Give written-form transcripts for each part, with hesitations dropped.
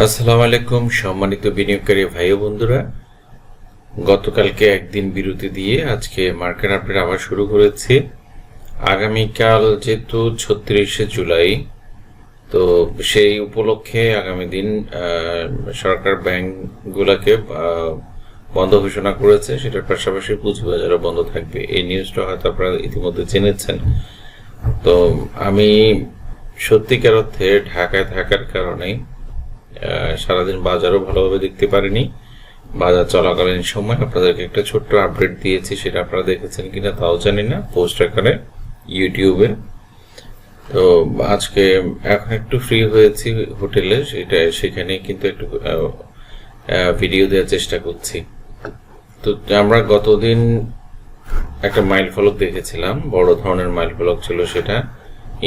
আসসালামু আলাইকুম সম্মানিত বিনিয়োগকারী ভাই ও বন্ধুরা, গতকালকে একদিন বিরতি দিয়ে আজকে মার্কেট আপডেট আবার শুরু করেছি। আগামীকাল যেহেতু ৩৬শে জুলাই, তো সেই উপলক্ষে আগামী দিন সরকার ব্যাংকগুলোকে বন্ধ ঘোষণা করেছে, সেটার পাশাপাশি পুঁজিবাজারও বন্ধ থাকবে। এই নিউজটা হয়তো আপনারা ইতিমধ্যে জেনেছেন। তো আমি সত্যিকার অর্থে ঢাকায় থাকার কারণে সারাদিন বাজারও ভালোভাবে দেখতে পারিনি। বাজার চলাকালীন সময় আপনাদেরকে একটা ছোট্ট আপডেট দিয়েছি, সেটা আপনারা দেখেছেন কিনা তাও জানি না, পোস্ট আকারে ইউটিউবে। তো আজকে এখন একটু ফ্রি হয়েছি হোটেলে, সেখানে কিন্তু একটু ভিডিও দেওয়ার চেষ্টা করছি। তো আমরা গতদিন একটা মাইল ফলক দেখেছিলাম, বড় ধরনের মাইল ফলক ছিল সেটা।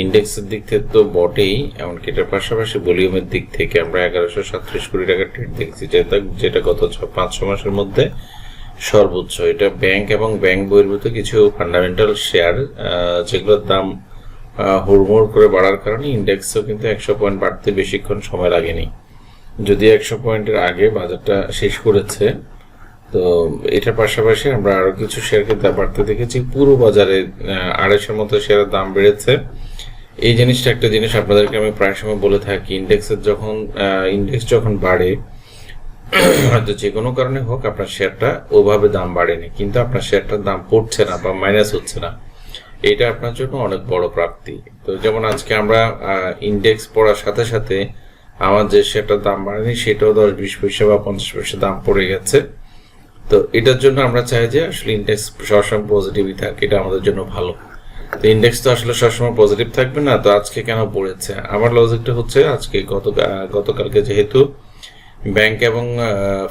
ইন্ডেক্সের দিক থেকে তো বটেই, এমনকি এটার পাশাপাশি ভলিউমের দিক থেকে আমরা 1137 কোটি টাকার ট্রেড দেখছি, যেটা গত 5-6 মাসের মধ্যে সর্বোচ্চ। এটা ব্যাংক এবং ব্যাংক বহির্ভূত কিছু ফান্ডামেন্টাল শেয়ার, যেগুলোর দাম হুড়মুড় করে বাড়ার কারণে ইন্ডেক্সও কিন্তু 100 পয়েন্ট বাড়তে বেশিক্ষণ সময় লাগেনি, যদি 100 পয়েন্টের আগে বাজারটা শেষ করেছে। তো এটার পাশাপাশি আমরা আরো কিছু শেয়ারকে বাড়তে দেখেছি। পুরো বাজারে 250 মতো শেয়ারের দাম বেড়েছে। এই জিনিসটা একটা জিনিস আপনাদেরকে আমি প্রায় সময় বলে থাকি, ইন্ডেক্স যখন বাড়ে, হয়তো যে কোনো কারণে হোক আপনার শেয়ারটা ওভাবে দাম বাড়েনি, কিন্তু আপনার শেয়ারটার দাম পড়ছে না বা মাইনাস হচ্ছে না, এটা আপনার জন্য অনেক বড় প্রাপ্তি। তো যেমন আজকে আমরা ইন্ডেক্স পড়ার সাথে সাথে আমার যে শেয়ারটার দাম বাড়েনি সেটাও 10-20 পয়সা বা 50 পয়সা দাম পড়ে গেছে। তো এটার জন্য আমরা চাই যে আসলে ইন্ডেক্স সবসময় পজিটিভই থাকে, এটা আমাদের জন্য ভালো। তো ইন্ডেক্স তো আসলে সবসময় পজিটিভ থাকবে না, তো আজকে কেন পড়েছে? আমার লজিকটা হচ্ছে, আজকে গতকালকে যেহেতু ব্যাংক এবং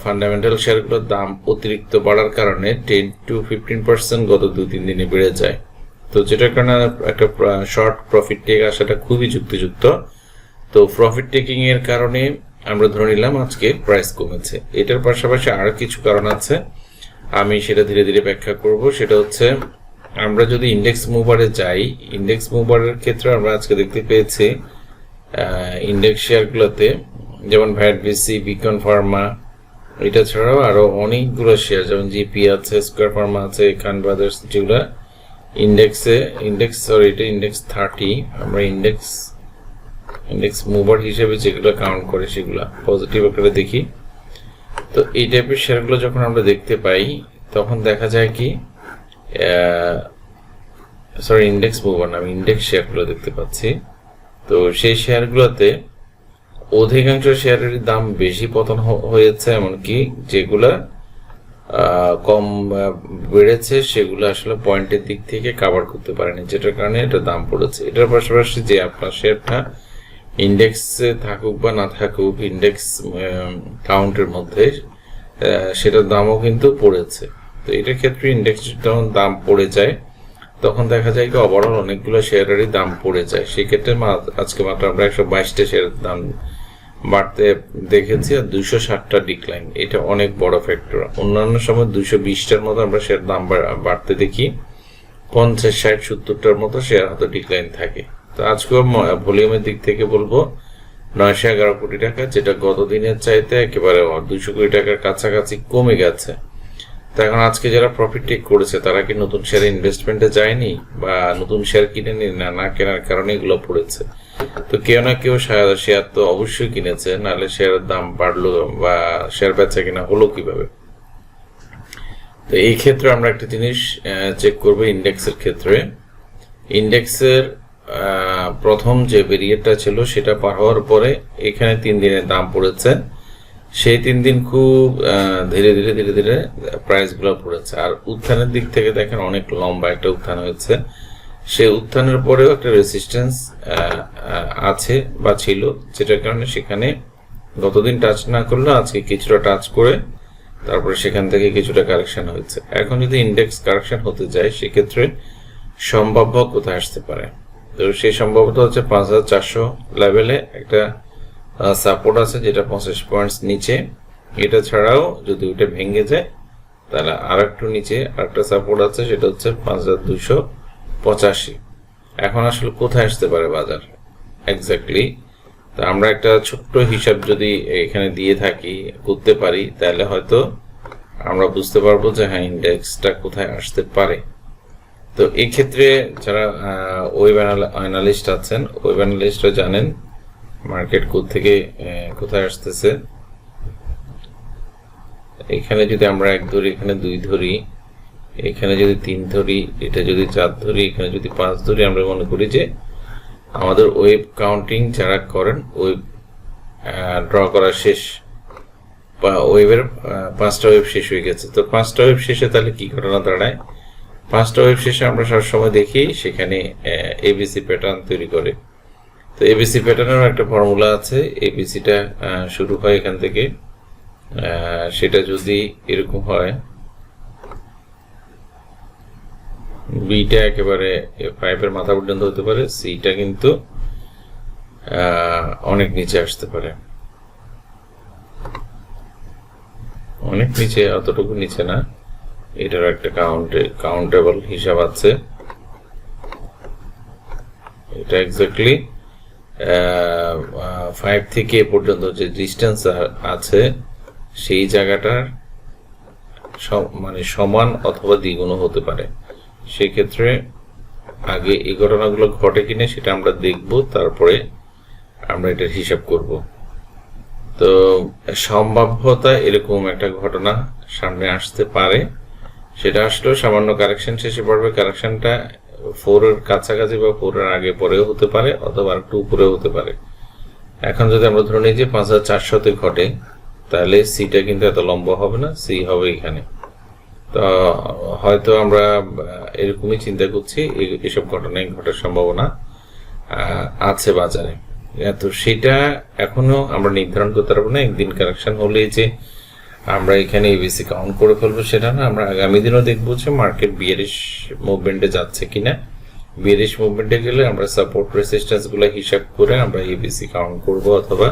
ফান্ডামেন্টাল শেয়ারগুলোর দাম অতিরিক্ত বাড়ার কারণে 10-15% গত 2-3 দিনে বেড়ে যায়। তো যেটার কারণে একটা শর্ট প্রফিট টেক আসাটা খুবই যুক্তিযুক্ত। তো প্রফিট টেকিং এর কারণে আমরা ধরে নিলাম আজকে প্রাইস কমেছে। এটার পাশাপাশি আরো কিছু কারণ আছে, আমি সেটা ধীরে ধীরে ব্যাখ্যা করব। সেটা হচ্ছে, আমরা যদি ইন্ডেক্স মুভারে যাই, ইন্ডেক্স মুভারের ক্ষেত্রে আমরা আজকে দেখতে পেয়েছি ইন্ডেক্স শেয়ারগুলোতে যেমন ভ্যাট বিসি, বিকন ফার্মা, এটা ছাড়াও আরো অনেকগুলো শেয়ার যেমন জিপি আছে, স্কয়ার ফার্মা আছে, খান ব্রাদার্স, যেগুলো ইন্ডেক্স 30, আমরা ইন্ডেক্স মুভার হিসেবে যেগুলো কাউন্ট করে সেগুলো পজিটিভ আকারে দেখি। তো এই টাইপের শেয়ারগুলো যখন আমরা দেখতে পাই তখন দেখা যায় কি, ইন্ডেক্স মুভার না, আমি ইন্ডেক্স শেয়ারগুলো দেখতে পাচ্ছি। তো সেই শেয়ারগুলোতে অধিকাংশ শেয়ারের দাম বেশি পতন হয়েছে, এমনকি যেগুলা কম বেড়েছে সেগুলো আসলে পয়েন্টের দিক থেকে কাভার করতে পারেনি, যেটার কারণে এটা দাম পড়েছে। এটার পাশাপাশি যে আপনার শেয়ারটা ইন্ডেক্সে থাকুক বা না থাকুক, ইন্ডেক্স কাউন্টের মধ্যে সেটার দামও কিন্তু পড়েছে। তো এটার ক্ষেত্রে ইন্ডেক্স যখন দাম পড়ে যায় তখন দেখা যায় কি ওভারঅল অনেকগুলো শেয়ারেরই দাম পড়ে যায়। সেক্ষেত্রে আজকে মাত্র আমরা 122টা শেয়ারের দাম বাড়তে দেখেছি আর 260টা ডিক্লাইন, এটা অনেক বড় ফ্যাক্টর। অন্যান্য সময় 220টার মতো আমরা শেয়ার দাম বাড়তে দেখি, 50-60-70টার মতো শেয়ার হয়তো ডিক্লাইন থাকে। তো আজকেও ভলিউমের দিক থেকে বলবো 911 কোটি টাকা, যেটা গত দিনের চাইতে একেবারে 200 কোটি টাকার কাছাকাছি কমে গেছে। তো এখন আজকে যারা প্রফিট টেক করেছে তারা কি নতুন শেয়ারে ইনভেস্টমেন্টে যায়নি বা নতুন শেয়ার কিনে না কেনার কারণে এগুলো পড়েছে? তো কেউ না কেউ শেয়ার তো অবশ্যই কিনেছে, নাহলে শেয়ারের দাম বাড়লো বা শেয়ার বেচা কিনা হলো কিভাবে? তো এই ক্ষেত্রে আমরা একটা জিনিস চেক করবো ইন্ডেক্সের ক্ষেত্রে। ইন্ডেক্সের প্রথম যে পিরিয়ডটা ছিল সেটা পার হওয়ার পরে এখানে 3 দিনের দাম পড়েছে। সেই 3 দিন খুব ধীরে ধীরে প্রাইস গুলো পড়েছে। আর উত্থানের দিক থেকে দেখেন অনেক লম্বা একটা উত্থান হয়েছে। সেই উত্থানের পরেও একটা রেসিস্টেন্স আছে বা ছিল, যেটার কারণে সেখানে গতদিন টাচ না করলে আজকে কিছুটা টাচ করে তারপরে সেখান থেকে কিছুটা কারেকশন হয়েছে। এখন যদি ইন্ডেক্স কারেকশন হতে যায় সেক্ষেত্রে সম্ভাব্য কোথায় আসতে পারে? তো সেই সম্ভাবত হচ্ছে 5400 লেভেলে একটা সাপোর্ট আছে, যেটা 50 পয়েন্টস নিচে। এটা ছাড়াও যদি ওটা ভেঙে যায় তাহলে আর একটু নিচে আরেকটা সাপোর্ট আছে, সেটা হচ্ছে 5285। এখন আসলে কোথায় আসতে পারে বাজার এক্স্যাক্টলি তো আমরা একটা ছোট্ট হিসাব যদি এখানে দিয়ে থাকি, করতে পারি, তাহলে হয়তো আমরা বুঝতে পারবো যে হ্যাঁ ইন্ডেক্সটা কোথায় আসতে পারে। তো এই ক্ষেত্রে যারা ওয়েব অ্যানালিস্ট আছেন, ওয়েব অ্যানালিস্টরা জানেন মার্কেট থেকে কোথায় আসতেছে। এখানে যদি আমরা 1 ধরি, এখানে 2 ধরি, এখানে যদি 3 ধরি, এটা যদি 4 ধরি, এখানে যদি 5 ধরি, আমরা মনে করি যে আমাদের ওয়েব কাউন্টিং যারা করেন, ওয়েব ড্র করা শেষ, বা ওয়েবের 5টা ওয়েব শেষ হয়ে গেছে। তো 5টা ওয়েব শেষে তাহলে কি ঘটনা দাঁড়ায়? 5টা ওয়েব শেষে আমরা সবসময় দেখি সেখানে এবিসি প্যাটার্ন তৈরি করে। তো এবিসি প্যাটার্নেরও একটা ফর্মুলা আছে। এবিসিটা শুরু হয় এখান থেকে, সেটা যদি এরকম হয়, বিটা একেবারে 5-এর মাথা পর্যন্ত হতে পারে, সিটা কিন্তু অনেক নিচে আসতে পারে, অনেক নিচে, অতটুকু নিচে না, এটার একটা কাউন্টেবল হিসাব আছে। এটা এক্স্যাক্টলি 5 থেকে এ পর্যন্ত যে ডিস্টেন্স আছে সেই জায়গাটার মানে সমান অথবা দ্বিগুণ হতে পারে। সেক্ষেত্রে আগে এই ঘটনাগুলো ঘটে কিনা সেটা আমরা দেখব, তারপরে আমরা এটার হিসাব করব। তো সম্ভাব্যতা এরকম একটা ঘটনা সামনে আসতে পারে, সেটা আসলেও সামান্য কারেকশন শেষে পড়বে। কারেকশনটা 4-এর কাছাকাছি বা 4-এর আগে পরেও হতে পারে, অথবা একটু উপরেও হতে পারে। এখন যদি আমরা ধরে নিই যে 5400-তে ঘটে, তাহলে সিটা কিন্তু এত লম্বা হবে না, সি হবে এখানে। তো হয়তো আমরা এরকমই চিন্তা করছি, এসব ঘটনায় ঘটার সম্ভাবনা আছে বাজারে। তো সেটা এখনো আমরা নির্ধারণ করতে পারবো না। একদিন কারেকশন হলে যে আমরা এখানে এবিসি কাউন্ট করে ফেলবো সেটা না, আমরা আগামী দিনও দেখবো যে মার্কেট বিয়ারিশ মুভমেন্টে যাচ্ছে কিনা। বিয়ারিশ মুভমেন্টে গেলে আমরা সাপোর্ট রেসিস্ট্যান্স গুলো হিসাব করে আমরা এবিসি কাউন্ট করব, অথবা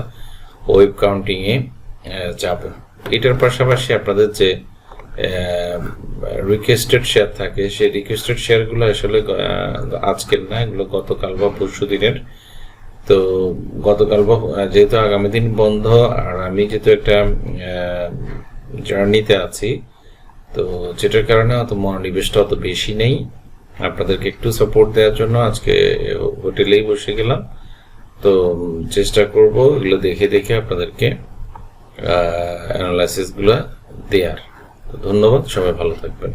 ওয়েব কাউন্টিং এ যাব। এটার পাশাপাশি আপনাদের যে রিকোয়েস্টেড শেয়ার থাকে, সেই রিকোয়েস্টেড শেয়ারগুলো আসলে আজকের না, এগুলো গতকাল বা পরশু দিনের। তো গতকাল বা যেহেতু আগামী দিন বন্ধ, আর আমি যেহেতু একটা জার্নিতে আছি, তো যেটার কারণে অত মনোনিবেশটা অত বেশি নেই। আপনাদেরকে একটু সাপোর্ট দেওয়ার জন্য আজকে হোটেলেই বসে গেলাম। তো চেষ্টা করব এগুলো দেখে দেখে আপনাদেরকে অ্যানালাইসিসগুলো দেওয়ার। ধন্যবাদ, সবাই ভালো থাকবেন।